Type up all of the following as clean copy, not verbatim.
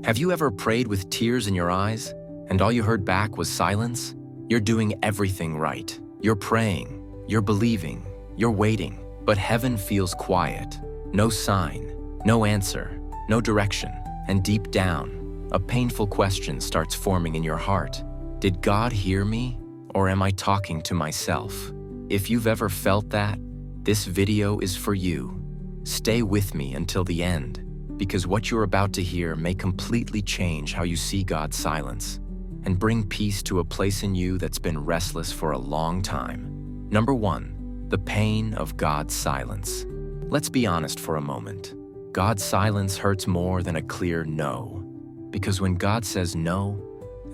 Have you ever prayed with tears in your eyes, and all you heard back was silence? You're doing everything right. You're praying, you're believing, you're waiting, but heaven feels quiet. No sign, no answer, no direction, and deep down, a painful question starts forming in your heart. Did God hear me, or am I talking to myself? If you've ever felt that, this video is for you. Stay with me until the end, because what you're about to hear may completely change how you see God's silence and bring peace to a place in you that's been restless for a long time. Number 1, the pain of God's silence. Let's be honest for a moment. God's silence hurts more than a clear no, because when God says no,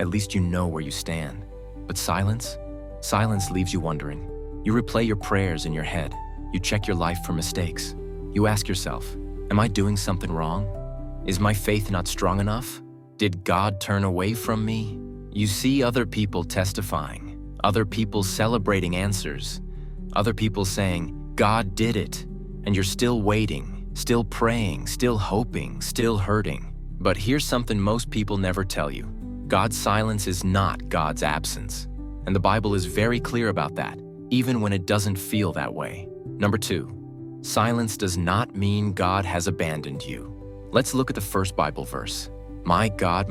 at least you know where you stand. But silence leaves you wondering. You replay your prayers in your head. You check your life for mistakes. You ask yourself, am I doing something wrong? Is my faith not strong enough? Did God turn away from me? You see other people testifying, other people celebrating answers, other people saying, God did it, and you're still waiting, still praying, still hoping, still hurting. But here's something most people never tell you. God's silence is not God's absence, and the Bible is very clear about that, even when it doesn't feel that way. Number 2, silence does not mean God has abandoned you. Let's look at the first Bible verse. My God,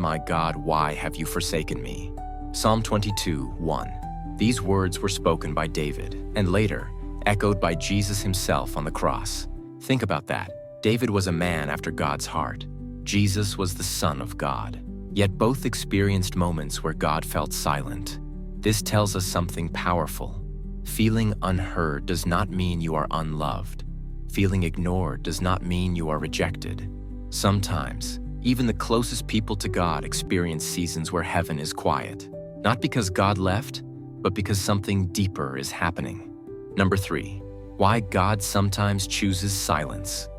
why have you forsaken me? Psalm 22:1. These words were spoken by David, and later echoed by Jesus himself on the cross. Think about that. David was a man after God's heart. Jesus was the Son of God. Yet both experienced moments where God felt silent. This tells us something powerful. Feeling unheard does not mean you are unloved. Feeling ignored does not mean you are rejected. Sometimes, even the closest people to God experience seasons where heaven is quiet. Not because God left, but because something deeper is happening. Number 3, why God sometimes chooses silence.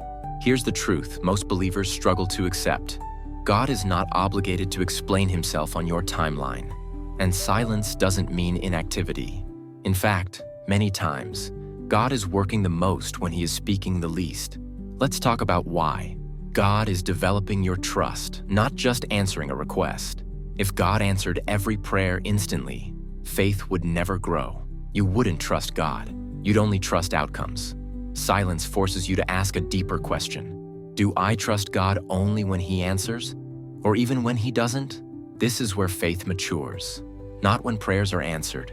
Here's the truth most believers struggle to accept. God is not obligated to explain himself on your timeline, and silence doesn't mean inactivity. In fact, many times, God is working the most when he is speaking the least. Let's talk about why. God is developing your trust, not just answering a request. If God answered every prayer instantly, faith would never grow. You wouldn't trust God. You'd only trust outcomes. Silence forces you to ask a deeper question. Do I trust God only when he answers? Or even when he doesn't? This is where faith matures. Not when prayers are answered,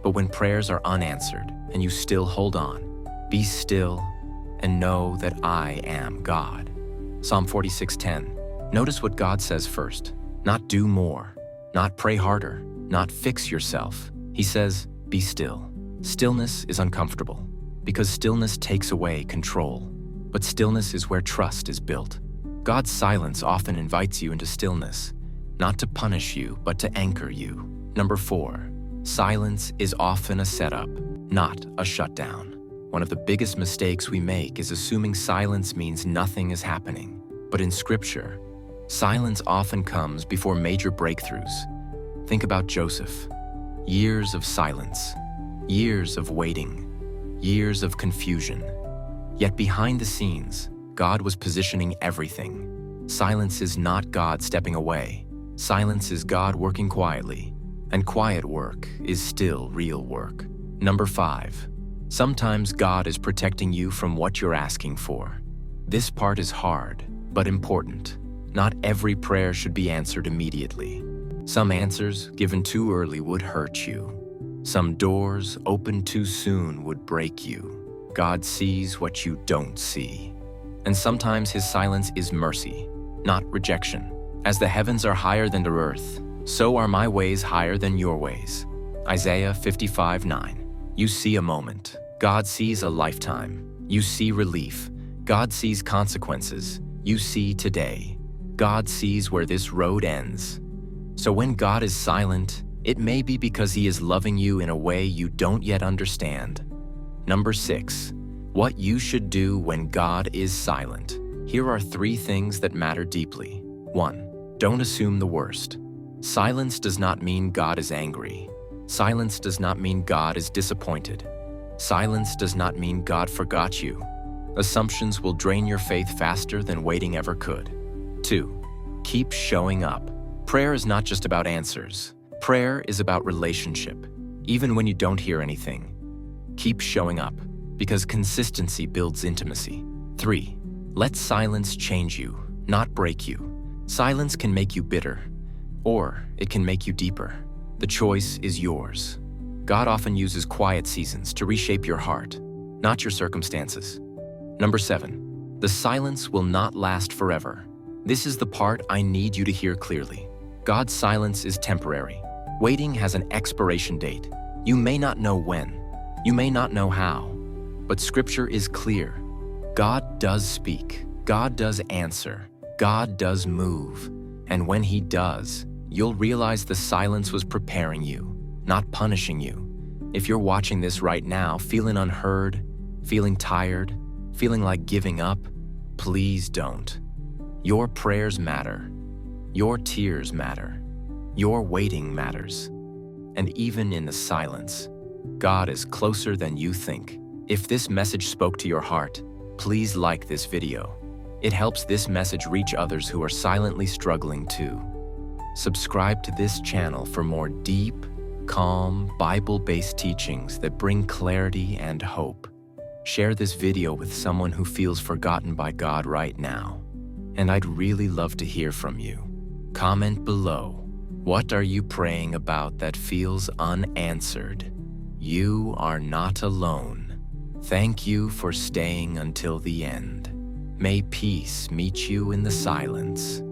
but when prayers are unanswered and you still hold on. Be still and know that I am God. Psalm 46:10. Notice what God says first. Not do more, not pray harder, not fix yourself. He says, be still. Stillness is uncomfortable because stillness takes away control. But stillness is where trust is built. God's silence often invites you into stillness, not to punish you, but to anchor you. Number 4, silence is often a setup, not a shutdown. One of the biggest mistakes we make is assuming silence means nothing is happening. But in Scripture, silence often comes before major breakthroughs. Think about Joseph. Years of silence, years of waiting, years of confusion. Yet behind the scenes, God was positioning everything. Silence is not God stepping away. Silence is God working quietly. And quiet work is still real work. Number 5, sometimes God is protecting you from what you're asking for. This part is hard, but important. Not every prayer should be answered immediately. Some answers given too early would hurt you. Some doors opened too soon would break you. God sees what you don't see. And sometimes his silence is mercy, not rejection. As the heavens are higher than the earth, so are my ways higher than your ways. Isaiah 55:9. You see a moment. God sees a lifetime. You see relief. God sees consequences. You see today. God sees where this road ends. So when God is silent, it may be because he is loving you in a way you don't yet understand. Number 6, what you should do when God is silent. Here are 3 things that matter deeply. 1, don't assume the worst. Silence does not mean God is angry. Silence does not mean God is disappointed. Silence does not mean God forgot you. Assumptions will drain your faith faster than waiting ever could. 2, Keep showing up. Prayer is not just about answers. Prayer is about relationship. Even when you don't hear anything, keep showing up, because consistency builds intimacy. 3. Let silence change you, not break you. Silence can make you bitter, or it can make you deeper. The choice is yours. God often uses quiet seasons to reshape your heart, not your circumstances. Number 7. The silence will not last forever. This is the part I need you to hear clearly. God's silence is temporary. Waiting has an expiration date. You may not know when, you may not know how, but Scripture is clear. God does speak, God does answer, God does move, and when He does, you'll realize the silence was preparing you, not punishing you. If you're watching this right now, feeling unheard, feeling tired, feeling like giving up, please don't. Your prayers matter. Your tears matter. Your waiting matters. And even in the silence, God is closer than you think. If this message spoke to your heart, please like this video. It helps this message reach others who are silently struggling too. Subscribe to this channel for more deep, calm, Bible-based teachings that bring clarity and hope. Share this video with someone who feels forgotten by God right now. And I'd really love to hear from you. Comment below. What are you praying about that feels unanswered? You are not alone. Thank you for staying until the end. May peace meet you in the silence.